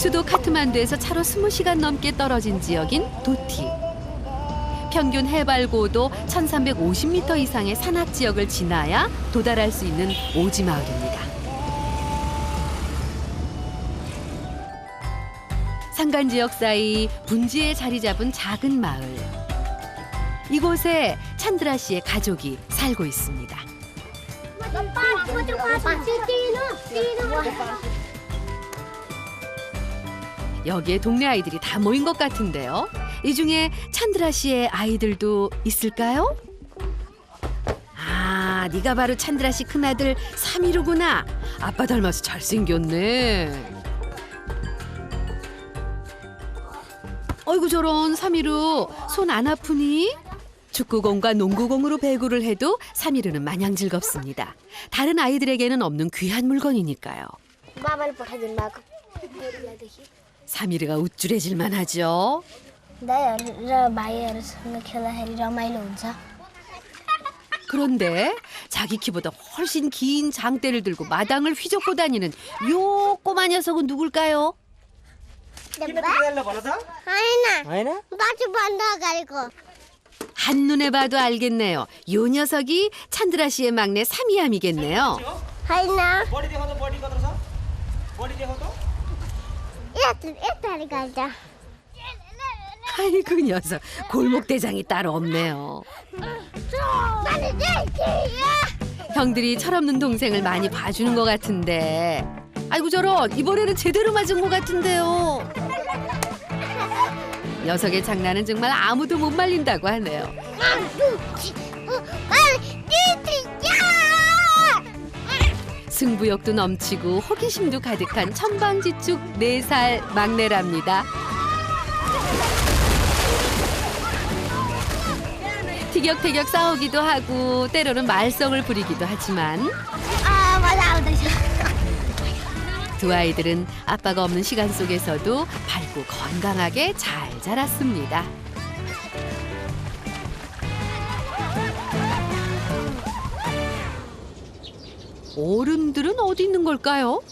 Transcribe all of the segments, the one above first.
수도 카트만두에서 차로 20시간 넘게 떨어진 지역인 도티. 평균 해발 고도 1350m 이상의 산악 지역을 지나야 도달할 수 있는 오지 마을입니다. 산간 지역 사이 분지에 자리 잡은 작은 마을. 이곳에 찬드라 씨의 가족이 살고 있습니다. 여기에 동네 아이들이 다 모인 것 같은데요. 이 중에 찬드라 씨의 아이들도 있을까요? 아, 네가 바로 찬드라 씨 큰아들 사미루구나. 아빠 닮아서 잘생겼네. 어이구 저런 사미루, 손 안 아프니? 축구공과 농구공으로 배구를 해도 사미루는 마냥 즐겁습니다. 다른 아이들에게는 없는 귀한 물건이니까요. 사미루가 우쭐해질만 하죠. 그런데 자기 키보다 훨씬 긴 장대를 들고 마당을 휘젓고 다니는 요 꼬마 녀석은 누굴까요? 한눈에 봐도 알겠네요. 요 녀석이 찬드라 씨의 막내 사미암이겠네요. 아이고 녀석, 골목대장이 따로 없네요. 형들이 철없는 동생을 많이 봐주는 것 같은데, 아이고 저런, 이번에는 제대로 맞은 것 같은데요. 녀석의 장난은 정말 아무도 못 말린다고 하네요. 승부욕도 넘치고 호기심도 가득한 천방지축 4살 막내랍니다. 티격태격 싸우기도 하고 때로는 말썽을 부리기도 하지만 두 아이들은 아빠가 없는 시간 속에서도 밝고 건강하게 잘 자랐습니다. 어른들은 어디 있는 걸까요?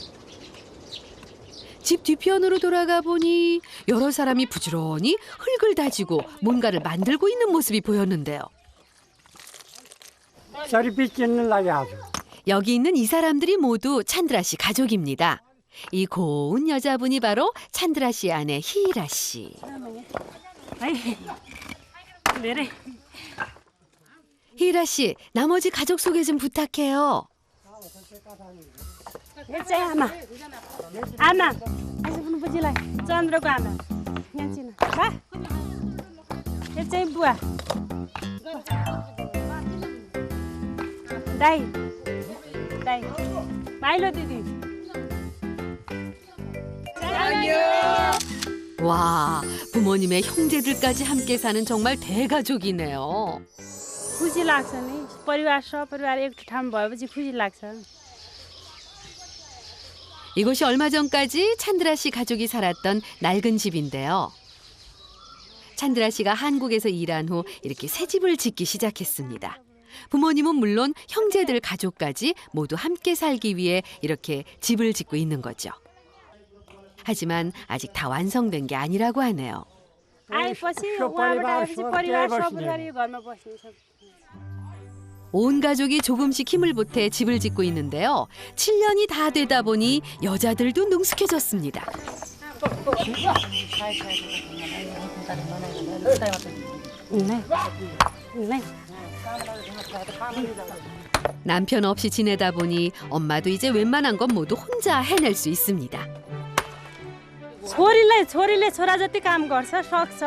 집 뒤편으로 돌아가 보니 여러 사람이 부지런히 흙을 다지고 뭔가를 만들고 있는 모습이 보였는데요. 여기 있는 이 사람들이 모두 찬드라 씨 가족입니다. 이 고운 여자분이 바로 찬드라 씨의 아내 히이라 씨. 히이라 씨, 나머지 가족 소개 좀 부탁해요. 와, 부모님의 형제들까지 함께 사는 정말 대가족이네요. खुसी लाग्छ नि परिवार सपरिवार एक ठाउँ भएपछि खुसी लाग्छ. 이곳이 얼마 전까지 찬드라 씨 가족이 살았던 낡은 집인데요. 찬드라 씨가 한국에서 일한 후 이렇게 새 집을 짓기 시작했습니다. 부모님은 물론 형제들 가족까지 모두 함께 살기 위해 이렇게 집을 짓고 있는 거죠. 하지만 아직 다 완성된 게 아니라고 하네요. 아이पछि उहाँबाट आएपछि परिवार सपरिवार घरमा बस्नुहुन्छ. 온 가족이 조금씩 힘을 보태 집을 짓고 있는데요. 7년이 다 되다 보니 여자들도 능숙해졌습니다. 남편 없이 지내다 보니 엄마도 이제 웬만한 건 모두 혼자 해낼 수 있습니다. छोरीले छोरा जति काम गर्छ सक्छ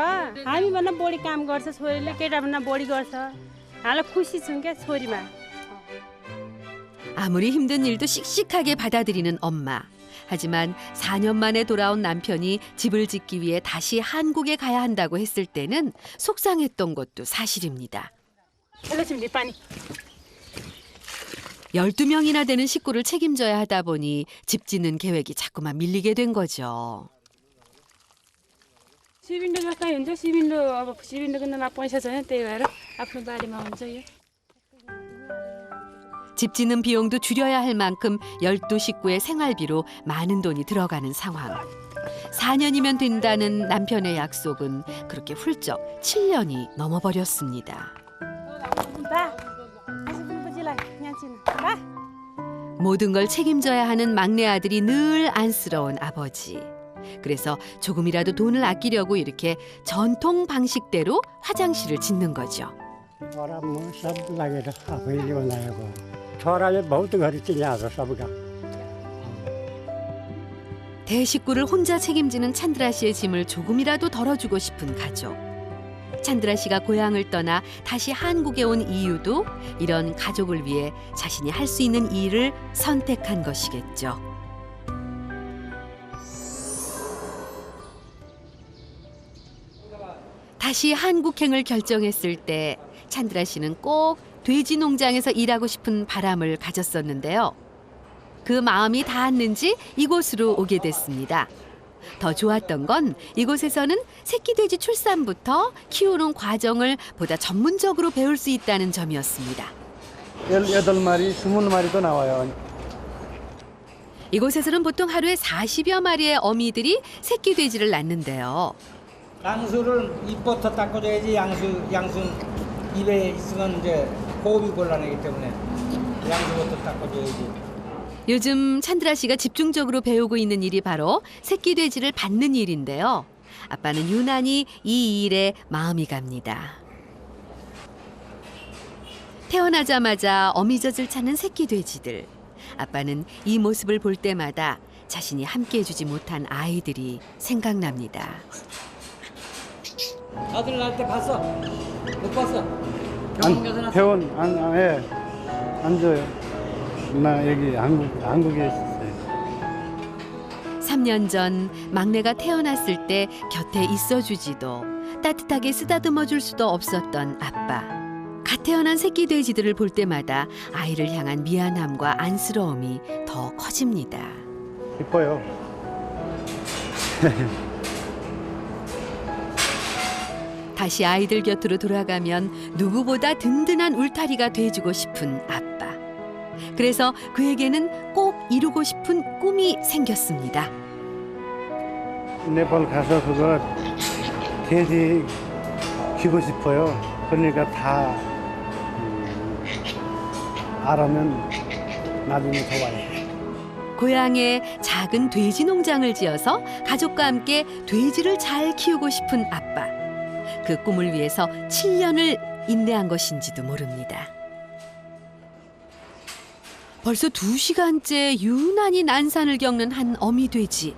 हामीभन्दा बढी काम गर्छ छोरीले केटाभन्दा बढी गर्छ हामीलाई खुसी छौँ क्या छोरीमा. 아무리 힘든 일도 씩씩하게 받아들이는 엄마. 하지만 4년 만에 돌아온 남편이 집을 짓기 위해 다시 한국에 가야 한다고 했을 때는 속상했던 것도 사실입니다. 12명이나 되는 식구를 책임져야 하다 보니 집 짓는 계획이 자꾸만 밀리게 된 거죠. सिबिन्डो जस्तै हुन्छ सिबिन्डो किन्नमा पैसा छैन त्यही भएर आफ्नो बारीमा हुन्छ यो. 집 짓는 비용도 줄여야 할 만큼 12식구의 생활비로 많은 돈이 들어가는 상황. 4년이면 된다는 남편의 약속은 그렇게 훌쩍 7년이 넘어버렸습니다. 모든 걸 책임져야 하는 막내 아들이 늘 안쓰러운 아버지. 그래서 조금이라도 돈을 아끼려고 이렇게 전통 방식대로 화장실을 짓는 거죠. 대식구를 혼자 책임지는 찬드라 씨의 짐을 조금이라도 덜어주고 싶은 가족. 찬드라 씨가 고향을 떠나 다시 한국에 온 이유도 이런 가족을 위해 자신이 할 수 있는 일을 선택한 것이겠죠. 다시 한국행을 결정했을 때 찬드라 씨는 꼭 돼지 농장에서 일하고 싶은 바람을 가졌었는데요. 그 마음이 닿았는지 이곳으로 오게 됐습니다. 더 좋았던 건 이곳에서는 새끼 돼지 출산부터 키우는 과정을 보다 전문적으로 배울 수 있다는 점이었습니다. 18마리, 20마리도 나와요. 이곳에서는 보통 하루에 40여 마리의 어미들이 새끼 돼지를 낳는데요. 양수를 입부터 닦아줘야지 양수 입에 있으면 이제 호흡이 곤란하기 때문에 양수부터 닦아줘야지. 요즘 찬드라 씨가 집중적으로 배우고 있는 일이 바로 새끼 돼지를 받는 일인데요. 아빠는 유난히 이 일에 마음이 갑니다. 태어나자마자 어미젖을 찾는 새끼 돼지들. 아빠는 이 모습을 볼 때마다 자신이 함께해주지 못한 아이들이 생각납니다. 아들 낳을 때 봤어? 못 봤어? 병원 안 줘요. 나 여기 한국에 있었어요. 3년 전 막내가 태어났을 때 곁에 있어주지도 따뜻하게 쓰다듬어 줄 수도 없었던 아빠. 갓 태어난 새끼 돼지들을 볼 때마다 아이를 향한 미안함과 안쓰러움이 더 커집니다. 이뻐요. 다시 아이들 곁으로 돌아가면 누구보다 든든한 울타리가 돼주고 싶은 아빠. 그래서 그에게는 꼭 이루고 싶은 꿈이 생겼습니다. 네팔 가서 그거 돼지 키우고 싶어요. 그러니까 다 알아면 나중에 좋아요. 고향에 작은 돼지 농장을 지어서 가족과 함께 돼지를 잘 키우고 싶은 아빠. 그 꿈을 위해서 7년을 인내한 것인지도 모릅니다. 벌써 2시간째 유난히 난산을 겪는 한 어미 돼지.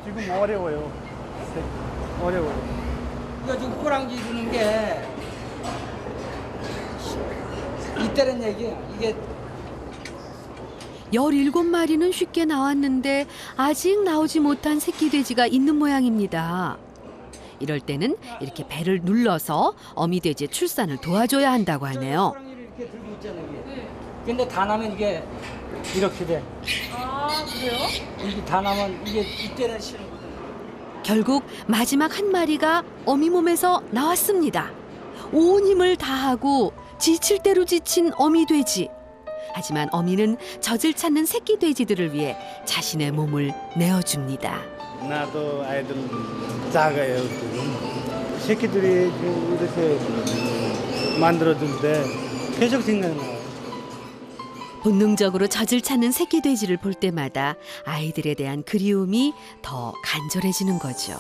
지금 어려워요. 어려워요. 이거 지금 호랑지 주는 게 이때는 얘기야. 이게 17마리는 쉽게 나왔는데 아직 나오지 못한 새끼 돼지가 있는 모양입니다. 이럴 때는 이렇게 배를 눌러서 어미 돼지의 출산을 도와줘야 한다고 하네요. 호랑이를 이렇게 들고 있잖아 이게. 근데 다 나면 이게 이렇게 돼. 아, 그래요? 이게 다 나면 이게 이때는 싫은 거야. 결국 마지막 한 마리가 어미 몸에서 나왔습니다. 온 힘을 다하고 지칠 대로 지친 어미 돼지. 하지만 어미는 젖을 찾는 새끼 돼지들을 위해 자신의 몸을 내어줍니다. 나도 아이들 작아요. 새끼들이 이렇게 만들어줄 때 계속 생각나요. 본능적으로 젖을 찾는 새끼 돼지를 볼 때마다 아이들에 대한 그리움이 더 간절해지는 거죠.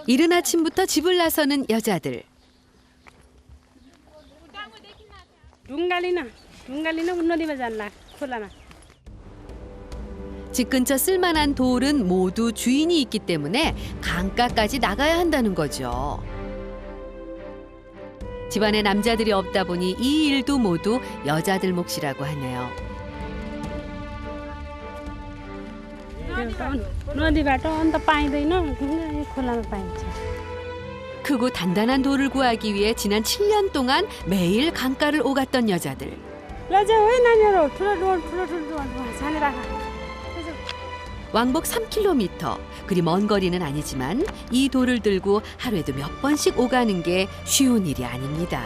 이른 아침부터 집을 나서는 여자들. 둥갈리나 운노디만 잔나 콜라나. 집 근처 쓸만한 돌은 모두 주인이 있기 때문에 강가까지 나가야 한다는 거죠. 집안에 남자들이 없다 보니 이 일도 모두 여자들 몫이라고 하네요. नदीबाट अन्त पाइँदैन खोलामा पाइन्छ. 크고 단단한 돌을 구하기 위해 지난 7년 동안 매일 강가를 오갔던 여자들. ल चाहिँ होइन मेरो ठुलो डोल सानो राख. 왕복 3km, 그리 먼 거리는 아니지만 이 돌을 들고 하루에도 몇 번씩 오가는 게 쉬운 일이 아닙니다.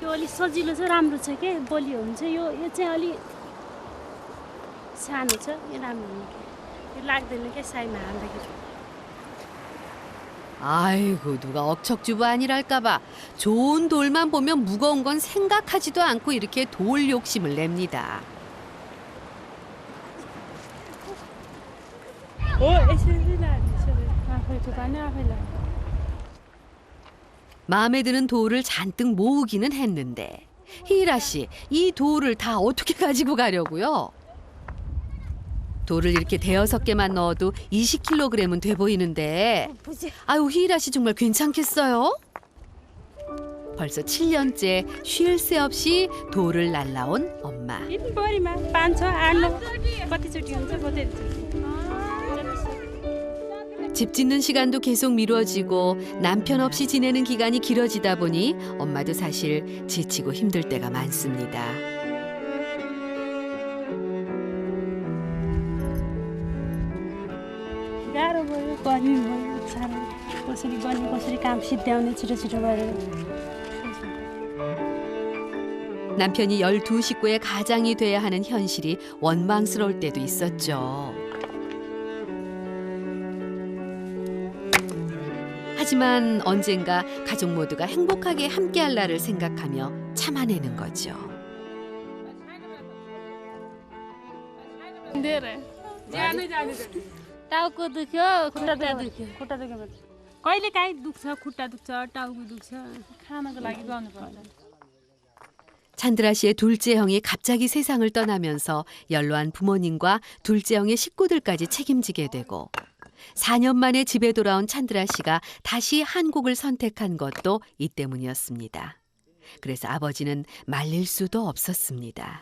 यो अलिक सजिलो छ राम्रो छ के बलियो हुन्छ यो चाहिँ अलिक सानो छ यो राम्रो हुने के यो लाग्दैन क्या साइमा हाल्दाखेरि 아이고, 누가 억척주부 아니랄까봐 좋은 돌만 보면 무거운 건 생각하지도 않고 이렇게 돌 욕심을 냅니다. यसरी लाग्छ आफै थुपार्ने आफै लाग्छ 마음에 드는 돌을 잔뜩 모으기는 했는데 희라 씨, 이 돌을 다 어떻게 가지고 가려고요? 돌을 이렇게 대여섯 개만 넣어도 20kg은 돼 보이는데 아유, 희라 씨 정말 괜찮겠어요? 벌써 7년째 쉴 새 없이 돌을 날라온 엄마. बढीमा 5, 6, 8 कतिचोटि हुन्छ कतिचोटि 집 짓는 시간도 계속 미뤄지고 남편 없이 지내는 기간이 길어지다 보니 엄마도 사실 지치고 힘들 때가 많습니다. गाह्रो भयो गर्मी भयो साह्रो कसरी गर्ने कसरी काम सिद्ध्याउने छिटो छिटो गरेर 남편이 12식구의 가장이 돼야 하는 현실이 원망스러울 때도 있었죠. 하지만 언젠가 가족 모두가 행복하게 함께할 날을 생각하며 참아내는 거죠. टाउको दुख्यो खुट्टा दुख्यो खुट्टा दुख्यो कहिले काहीँ दुख्छ खुट्टा दुख्छ टाउको दुख्छ खानको लागि गर्नुपर्छ 찬드라 씨의 둘째 형이 갑자기 세상을 떠나면서 연로한 부모님과 둘째 형의 식구들까지 책임지게 되고 4년 만에 집에 돌아온 찬드라 씨가 다시 한국을 선택한 것도 이 때문이었습니다. 그래서 아버지는 말릴 수도 없었습니다.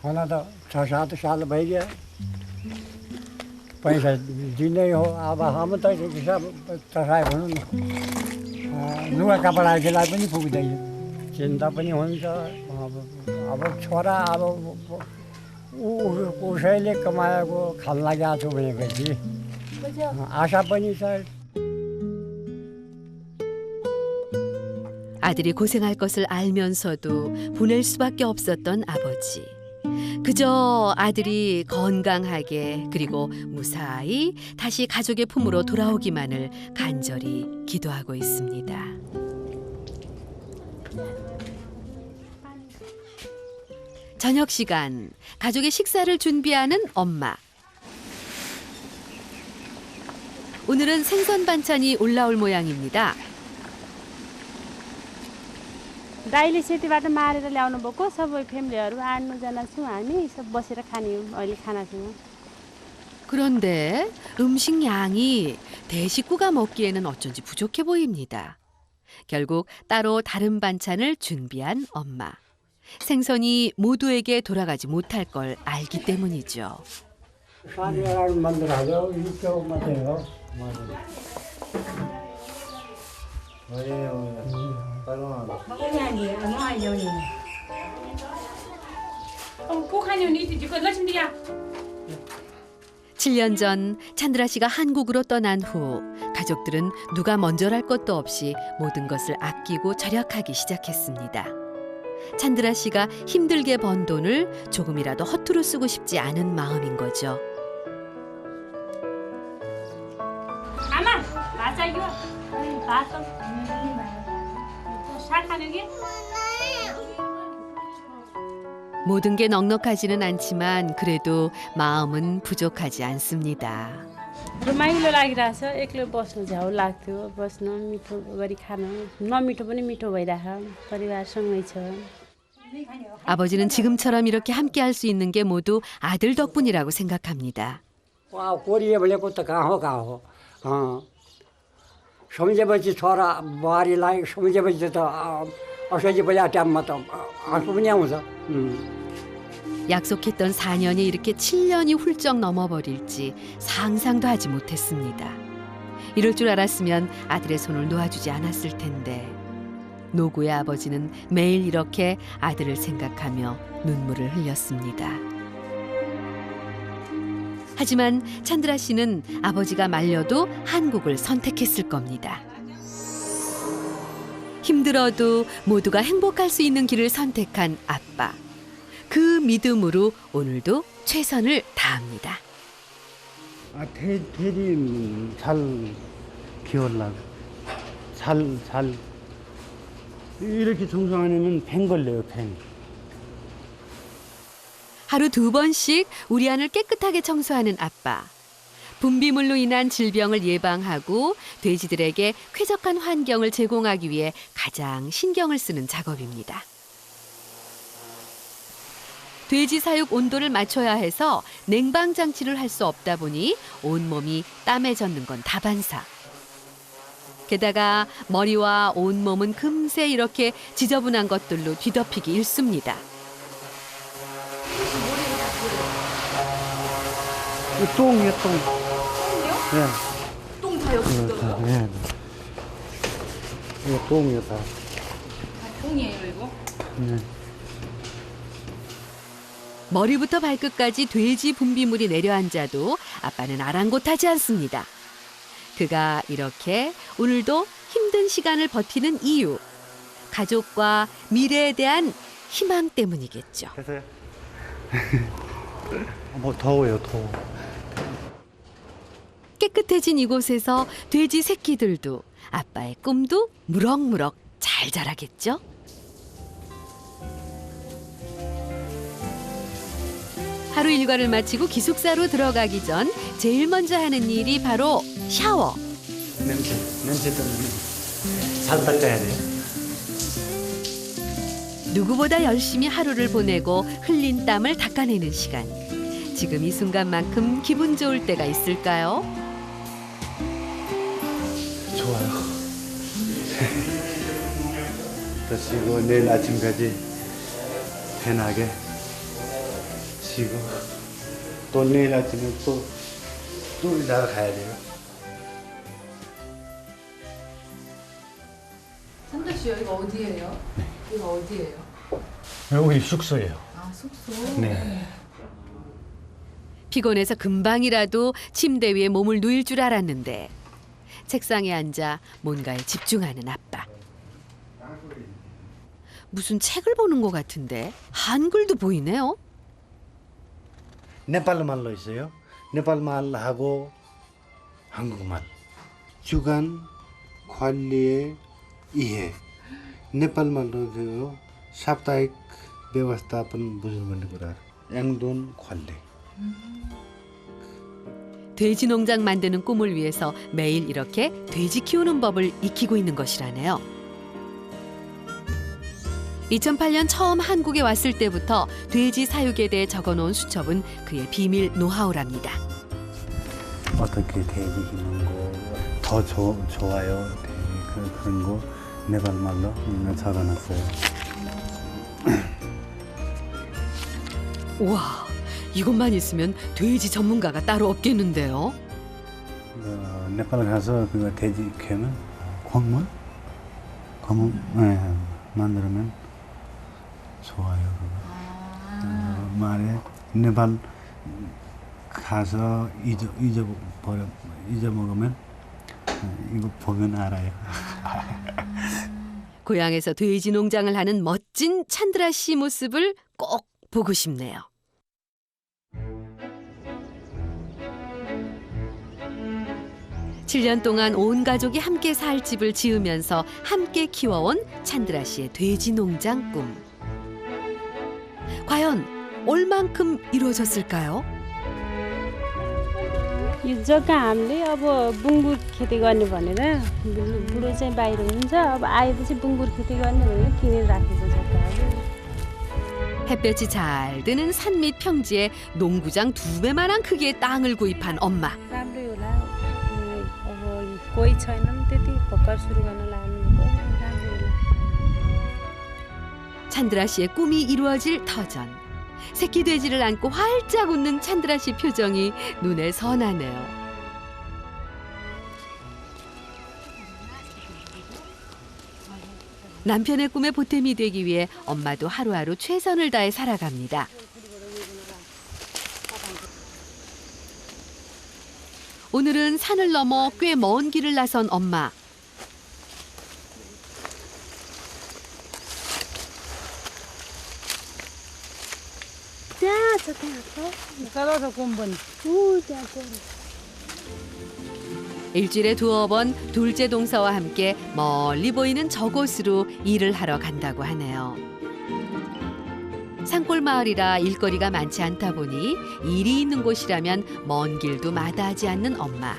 हुन त 6-7 साल भइगयो पैसा दिँदै हो अब हम त सब तसाइ भनौँ न लुगा कपडाको लागि पनि पुग्दैन चिन्ता पनि हुन्छ अब छोरा अब उसैले कमाएको खान लागेको छु भनेपछि आशा पनि छ. 아들이 고생할 것을 알면서도 보낼 수밖에 없었던 아버지. 그저 아들이 건강하게 그리고 무사히 다시 가족의 품으로 돌아오기만을 간절히 기도하고 있습니다. 저녁 시간, 가족의 식사를 준비하는 엄마. 오늘은 생선 반찬이 올라올 모양입니다. दाइले सेतीबाट मारेर ल्याउनु भएको सबै फ्यामिलीहरू 8-9जना छौँ हामी सब बसेर खाने हो अहिले खानासँग 그런데 음식 양이 대식구가 먹기에는 어쩐지 부족해 보입니다. 결국 따로 다른 반찬을 준비한 엄마. 생선이 모두에게 돌아가지 못할 걸 알기 때문이죠. सानीहरू मन्दिरहरू त्यो मात्रै हो. को खाने हो नि दिदीको लक्ष्मी दिया 7년 전 찬드라 씨가 한국으로 떠난 후 가족들은 누가 먼저랄 것도 없이 모든 것을 아끼고 절약하기 시작했습니다. 찬드라 씨가 힘들게 번 돈을 조금이라도 허투루 쓰고 싶지 않은 마음인 거죠. आमा भात चाहियो भात साग खाने कि 모든 게 넉넉하지는 않지만 그래도 마음은 부족하지 않습니다. रमाइलो लागिरहेछ एक्लै बस्नु झ्याउ लाग्थ्यो बस्न मिठो गरी खान नमिठो पनि मिठो भइरहेछ परिवारसँगै छ 아버지는 지금처럼 이렇게 함께할 수 있는 게 모두 아들 덕분이라고 생각합니다. कोरिए भनेको त कहाँ हो सम्झेपछि छोरा बुहारीलाई सम्झेपछि त असैजी बजा टाइममा त आँसु पनि आउँछ. 약속했던 4년이 이렇게 7년이 훌쩍 넘어버릴지 상상도 하지 못했습니다. 이럴 줄 알았으면 아들의 손을 놓아주지 않았을 텐데 노구의 아버지는 매일 이렇게 아들을 생각하며 눈물을 흘렸습니다. 하지만 찬드라 씨는 아버지가 말려도 한국을 선택했을 겁니다. 힘들어도 모두가 행복할 수 있는 길을 선택한 아빠. 그 믿음으로 오늘도 최선을 다합니다. 아, 돼지 잘 키우려고. 잘. 이렇게 정성 안 하면 팽 걸려요, 팽. 하루 2번씩 우리 안을 깨끗하게 청소하는 아빠. 분비물로 인한 질병을 예방하고 돼지들에게 쾌적한 환경을 제공하기 위해 가장 신경을 쓰는 작업입니다. 돼지 사육 온도를 맞춰야 해서 냉방 장치를 할 수 없다 보니 온몸이 땀에 젖는 건 다반사. 게다가 머리와 온몸은 금세 이렇게 지저분한 것들로 뒤덮이기 일쑤입니다. 똥이에요, 똥. 네. 똥 다 여기 있어요? 네. 이거 똥이에요, 다. 똥이에요, 이거? 네. 머리부터 발끝까지 돼지 분비물이 내려앉아도 아빠는 아랑곳하지 않습니다. 그가 이렇게 오늘도 힘든 시간을 버티는 이유. 가족과 미래에 대한 희망 때문이겠죠. 됐어요? 뭐 더워요, 더워. 깨끗해진 이곳에서 돼지 새끼들도 아빠의 꿈도 무럭무럭 잘 자라겠죠? 하루 일과를 마치고 기숙사로 들어가기 전 제일 먼저 하는 일이 바로 샤워. 냄새 때문에 잘 닦아야 돼요. 누구보다 열심히 하루를 보내고 흘린 땀을 닦아내는 시간. 지금 이 순간만큼 기분 좋을 때가 있을까요? 좋아요. 또 쉬고 내일 아침까지 편하게 쉬고 또 내일 아침에 또 일하러 가야 돼요. 찬드라 씨 여기가 어디예요? 여기가 어디예요? 여기 숙소예요. 아 숙소? 네. 피곤해서 금방이라도 침대 위에 몸을 누일 줄 알았는데 책상에 앉아 뭔가에 집중하는 아빠. 무슨 책을 보는 것 같은데 한글도 보이네요. 네팔 말로 있어요. 네팔 말하고 한국말. 주간 관리의 이해. 네팔 말로 그 साप्ताहिक व्यवस्थापन बुझ्नुपर्ने कुरा 양돈 관리. 돼지 농장 만드는 꿈을 위해서 매일 이렇게 돼지 키우는 법을 익히고 있는 것이라네요. 2008년 처음 한국에 왔을 때부터 돼지 사육에 대해 적어놓은 수첩은 그의 비밀 노하우랍니다. 어떻게 돼지 키우는 거더 좋아요. 돼지 그런 거 네팔 말로 적어놨어요. 우와, 이것만 있으면 돼지 전문가가 따로 없겠는데요. 네팔 가서 그거 돼지 키우면 광문 네, 만들면 좋아요. 그거. 말에 네팔 가서 잊어먹으면 이거 보면 알아요. 고향에서 돼지 농장을 하는 멋진 찬드라 씨 모습을 꼭 보고 싶네요. (7년) 동안 온 가족이 함께 살 집을 지으면서 함께 키워온 찬드라 씨의 돼지 농장 꿈. 과연 얼만큼 이루어졌을까요? यो जग्गा हामीले अब बुङ्गुर खेती गर्ने भनेर बुढो चाहिँ बाहिर हुन्छ अब आएपछि बुङ्गुर खेती गर्ने भनेर किनेर राखेको जग्गाहरू. 햇볕이 잘 드는 산 밑 평지에 농구장 2배만한 크기의 땅을 구입한 엄마. राम्रै होला अब कोही छैनन् त्यति भर्खर सुरु गर्न लाग्नुभएको राम्रै होला. 찬드라 씨의 꿈이 이루어질 터전. 새끼 돼지를 안고 활짝 웃는 찬드라 씨 표정이 눈에 선하네요. 남편의 꿈에 보탬이 되기 위해 엄마도 하루하루 최선을 다해 살아갑니다. 오늘은 산을 넘어 꽤 먼 길을 나선 엄마. 떨어서 공부는. 일주일에 두어 번 둘째 동서와 함께 멀리 보이는 저곳으로 일을 하러 간다고 하네요. 산골 마을이라 일거리가 많지 않다 보니 일이 있는 곳이라면 먼 길도 마다하지 않는 엄마.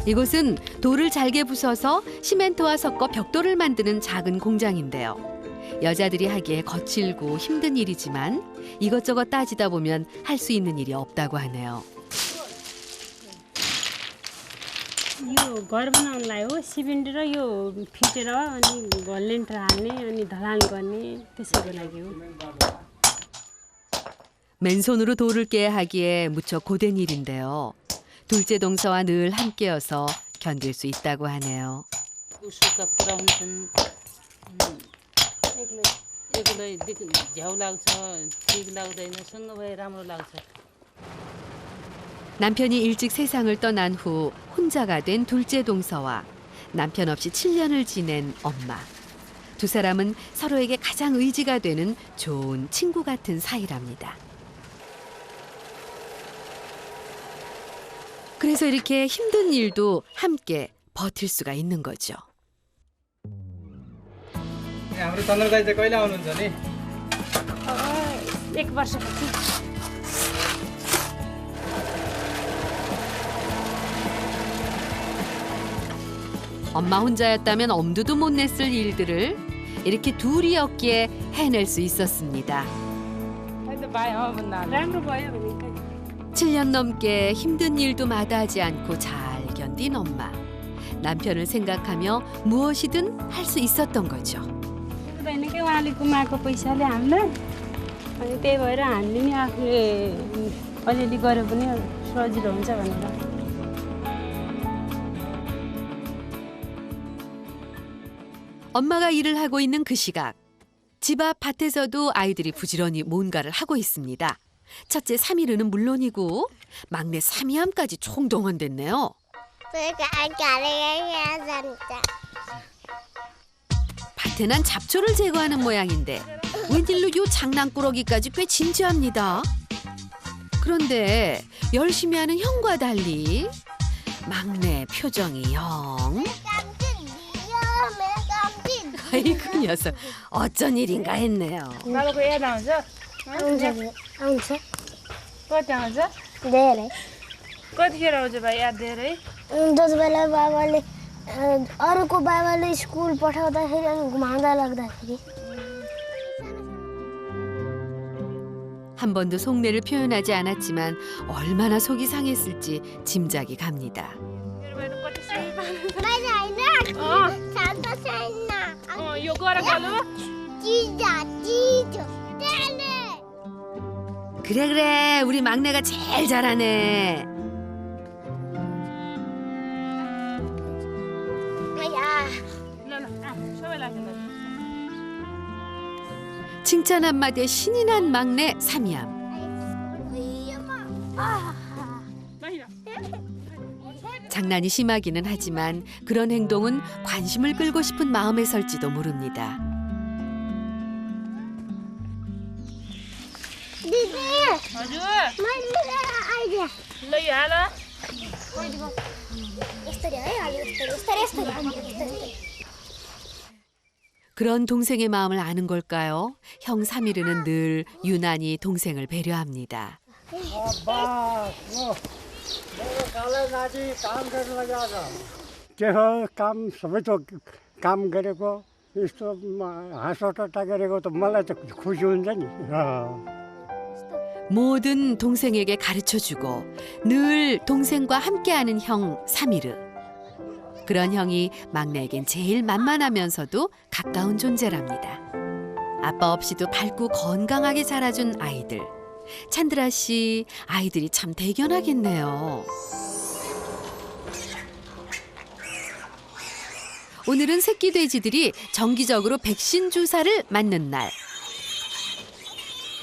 이곳은 돌을 잘게 부숴서 시멘트와 섞어 벽돌을 만드는 작은 공장인데요. 여자들이 하기에 거칠고 힘든 일이지만 이것저것 따지다 보면 할 수 있는 일이 없다고 하네요. यो घर बनाउनलाई हो सिमेन्ट र यो फिटेर अनि लेन्टर हाल्ने अनि ढलान गर्ने त्यसैको लागि हो. 맨손으로 돌을 깨야 하기에 무척 고된 일인데요. 둘째 동서와 늘 함께여서 견딜 수 있다고 하네요. उसुका कुरा हुन्छन् एक्लै झ्याउ लाग्छ ठिक लाग्दैन सँग भए राम्रो लाग्छ. 남편이 일찍 세상을 떠난 후 혼자가 된 둘째 동서와 남편 없이 7년을 지낸 엄마. 두 사람은 서로에게 가장 의지가 되는 좋은 친구 같은 사이랍니다. 그래서 이렇게 힘든 일도 함께 버틸 수가 있는 거죠. हाम्रो चन्द्रदाइ चाहिँ कहिले आउनुहुन्छ नि? अब 1 वर्षपछि. 엄마 혼자였다면 엄두도 못 냈을 일들을 이렇게 둘이었기에 해낼 수 있었습니다. राम्रो भयो भने 7년 넘게 힘든 일도 마다하지 않고 잘 견딘 엄마. 남편을 생각하며 무엇이든 할 수 있었던 거죠. हुँदैन कि उहाँले गुमाएको पैसाले हामीलाई अनि त्यही भएर हामीले नि आफूले अलिअलि गरे पनि सजिलो हुन्छ भनेर. 엄마가 일을 하고 있는 그 시각. 집 앞 밭에서도 아이들이 부지런히 뭔가를 하고 있습니다. 첫째 사미르는 물론이고 막내 사미암까지 총동원됐네요. 밭에 난 잡초를 제거하는 모양인데 웬일로 요 장난꾸러기까지 꽤 진지합니다. 그런데 열심히 하는 형과 달리 막내 표정이 영. 아이 그 녀석 어쩐 일인가 했네요. बाबाको याद आउँछ? आउँछ कति आउँछ? धेरै कतिखेर आउँछ भाइ याद धेरै? जति बेला बाबाले अरूको बाबाले स्कुल पठाउँदाखेरि अनि घुमाउँदा लाग्दाखेरि 한 번도 속내를 표현하지 않았지만 얼마나 속이 상했을지 짐작이 갑니다. मैले होइन शान्त छैन यो गर गलु चिज 그래 그래 우리 막내가 제일 잘하네. 칭찬 한마디에 신이 난 막내 사미암. 장난이 심하기는 하지만 그런 행동은 관심을 끌고 싶은 마음에 설지도 모릅니다. दिदी हजुर मैले आइडिया ल यो हाल यस्तरी है अलि यस्तरी 그런 동생의 마음을 아는 걸까요? 형 사미르는 늘 유난히 동생을 배려합니다. कालै नाति काम गर्न लगाएको के हो काम सबै थोक काम गरेको यस्तो हाँसोटट्टा गरेको त मलाई त खुसी हुन्छ नि. 모든 동생에게 가르쳐주고 늘 동생과 함께하는 형 사미르. 그런 형이 막내에겐 제일 만만하면서도 가까운 존재랍니다. 아빠 없이도 밝고 건강하게 자라준 아이들. 찬드라 씨, 아이들이 참 대견하겠네요. 오늘은 새끼 돼지들이 정기적으로 백신 주사를 맞는 날.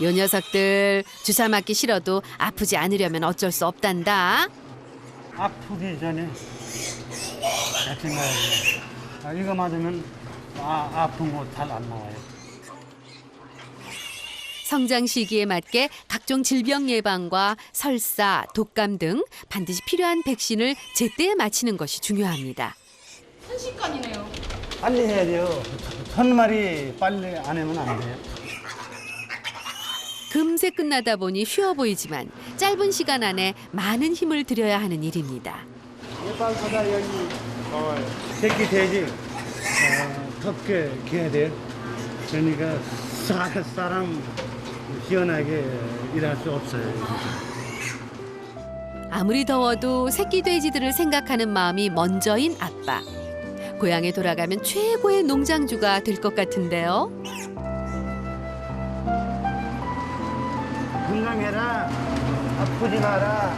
요 녀석들 주사 맞기 싫어도 아프지 않으려면 어쩔 수 없단다. 아프기 전에 백신 맞아야 돼요. 이거 맞으면 아픈 거 잘 안 나와요. 성장 시기에 맞게 각종 질병 예방과 설사, 독감 등 반드시 필요한 백신을 제때에 맞히는 것이 중요합니다. 순식간이네요. 빨리 해야 돼요. 천마리 빨리 안 하면 안 돼요. 금세 끝나다 보니 쉬워 보이지만 짧은 시간 안에 많은 힘을 들여야 하는 일입니다. 예방보다 여기 새끼 돼지 덥게 기해야 돼요. 그러니까 사람 시원하게 일할 수 없어요. 아무리 더워도 새끼 돼지들을 생각하는 마음이 먼저인 아빠. 고향에 돌아가면 최고의 농장주가 될 것 같은데요. 건강해라. 아프지 마라.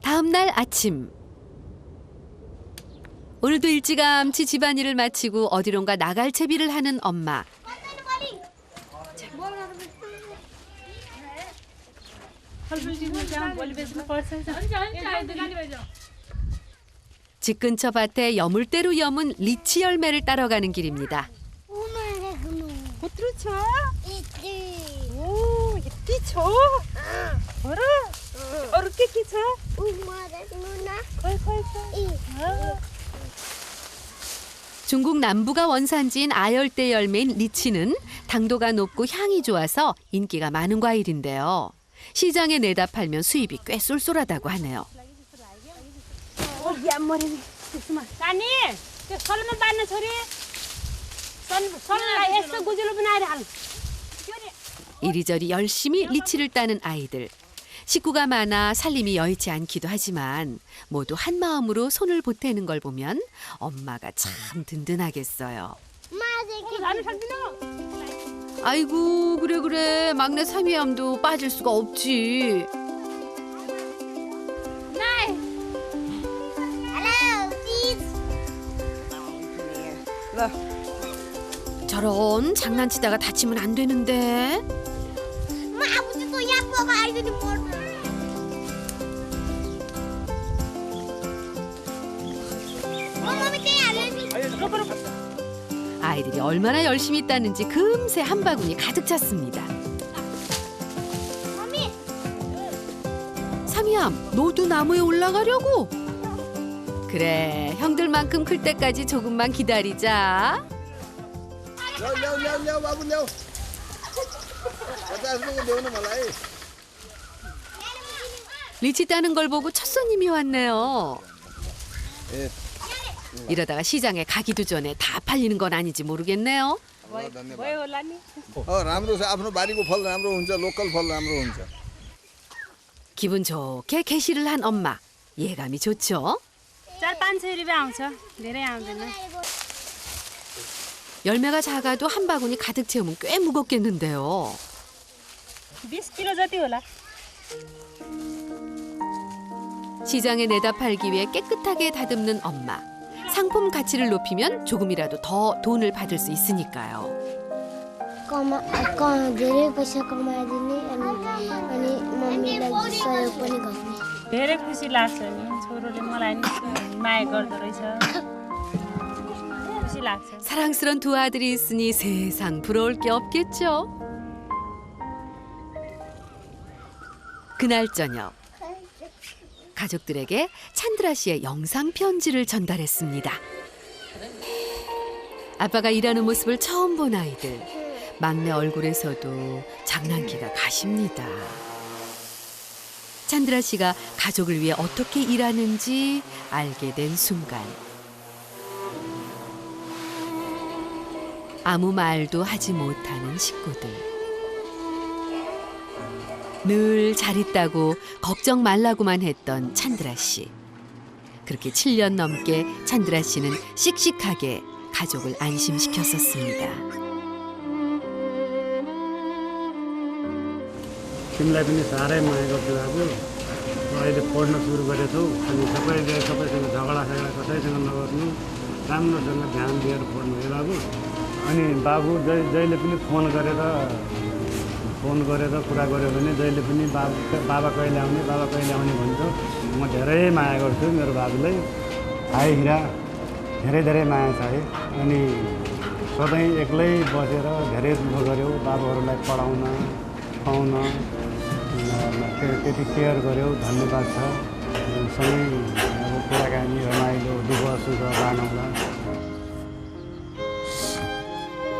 다음 날 아침. 오늘도 일찌감치 집안일을 마치고 어디론가 나갈 채비를 하는 엄마. 집 근처 밭에 여물대로 여문 리치 열매를 따러 가는 길입니다. 중국 남부가 원산지인 아열대 열매인 리치는 당도가 높고 향이 좋아서 인기가 많은 과일인데요. 시장에 내다 팔면 수입이 꽤 쏠쏠하다고 하네요. 이리저리 열심히 리치를 따는 아이들. 식구가 많아 살림이 여의치 않기도 하지만 모두 한 마음으로 손을 보태는 걸 보면 엄마가 참 든든하겠어요. 아이고 그래 막내 삼이암도 빠질 수가 없지. 저런 장난치다가 다치면 안 되는데. 아이들이 얼마나 열심히 따는지 금세 한 바구니 가득 찼습니다. 삼이암, 너도 나무에 올라가려고? 그래, 형들만큼 클 때까지 조금만 기다리자. 리치 따는 걸 보고 첫 손님이 왔네요. 이러다가 시장에 가기도 전에 다 팔리는 건 아닌지 모르겠네요. 기분 좋게 게시를 한 엄마. 예감이 좋죠? 열매가 작아도 한 바구니 가득 채우면 꽤 무겁겠는데요. 20kg जति होला. 시장에 내다 팔기 위해 깨끗하게 다듬는 엄마. 상품 가치를 높이면 조금이라도 더 돈을 받을 수 있으니까요. धेरै पैसा कमाइदिने अनि मम्मीलाई सहयोग पनि गर्ने. धेरै खुसी लाग्छ नि छोरोले मलाई नि माया गर्दो रहेछ. खुसी लाग्छ. 사랑스런 두 아들이 있으니 세상 부러울 게 없겠죠. 그날 저녁 가족들에게 찬드라 씨의 영상 편지를 전달했습니다. 아빠가 일하는 모습을 처음 본 아이들. 막내 얼굴에서도 장난기가 가십니다. 찬드라 씨가 가족을 위해 어떻게 일하는지 알게 된 순간. 아무 말도 하지 못하는 식구들. 늘 잘 있다고 걱정 말라고만 했던 찬드라 씨. 그렇게 7년 넘게 찬드라 씨는 씩씩하게 가족을 안심시켰었습니다. तिमीलाई पनि साह्रै माया गर्छु बाबु अहिले पढ्न सुरु गरेछौ अनि सबैसँग झगडा कसैसँग नगर्नु राम्रोसँग ध्यान दिएर पढ्नु है बाबु अनि बाबु जहिले पनि फोन गरेर कुरा गऱ्यो भने जहिले पनि बाबा कहिले आउने भन्छ म धेरै माया गर्छु मेरो बाबुलाई हाई हिरा धेरै माया छ है अनि सधैँ एक्लै बसेर धेरै दुःख गऱ्यौ बाबुहरूलाई पढाउन खुवाउन त्यति केयर गऱ्यौ धन्यवाद छ सँगै अब कुराकानी रमाइलो दुःख सुख बाँडौँला.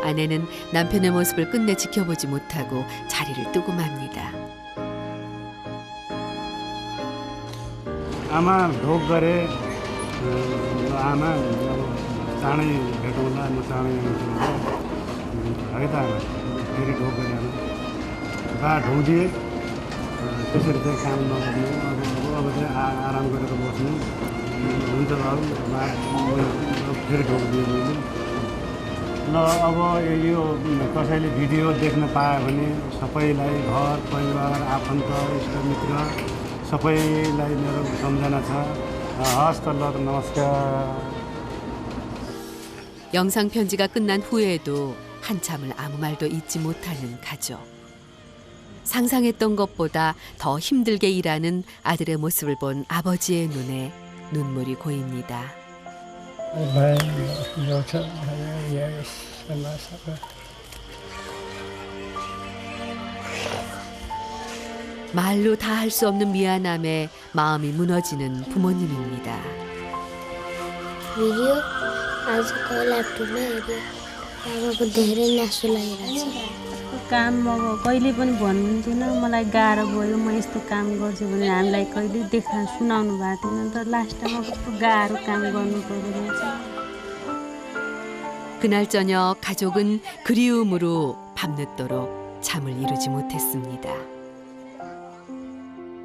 아내는 남편의 모습을 끝내 지켜보지 못하고 자리를 뜨고 맙니다. आमा ढोक गरे आमा चाँडै भेटौँला म चाँडै आउँछु है त आमा फेरि ढोक गरे आमा बा ढोगिए त्यसरी चाहिँ काम नगर्नु अब चाहिँ आराम गरेर बस्नु हुन्छ बाबु फेरि ढोक दिएँ मैले ल अब यो कसैले भिडियो देख्न पायो भने सबैलाई घर परिवार आफन्त इष्टमित्र सबैलाई मेरो सम्झना छ. हस् त ल नमस्कार. 영상 편지가 끝난 후에도 한참을 아무 말도 잊지 못하는 가족. 상상했던 것보다 더 힘들게 일하는 아들의 모습을 본 아버지의 눈에 눈물이 고입니다. 말로 다 할 수 없는 미안함에 마음이 무너지는 부모님입니다. भिडियो आजको ल्यापटपमा हेऱ्यो बाबाको धेरै नासो लागिरहेको छ. काम म कहिले पनि भन्नुहुन्थेन मलाई गाह्रो भयो म यस्तो काम गर्छु भने हामीलाई कहिले सुनाउनु भएको थिएन तर लास्टमा कस्तो गाह्रो काम गर्नु पर्दो रहेछ. 그날 저녁 가족은 그리움으로 밤늦도록 잠을 이루지 못했습니다.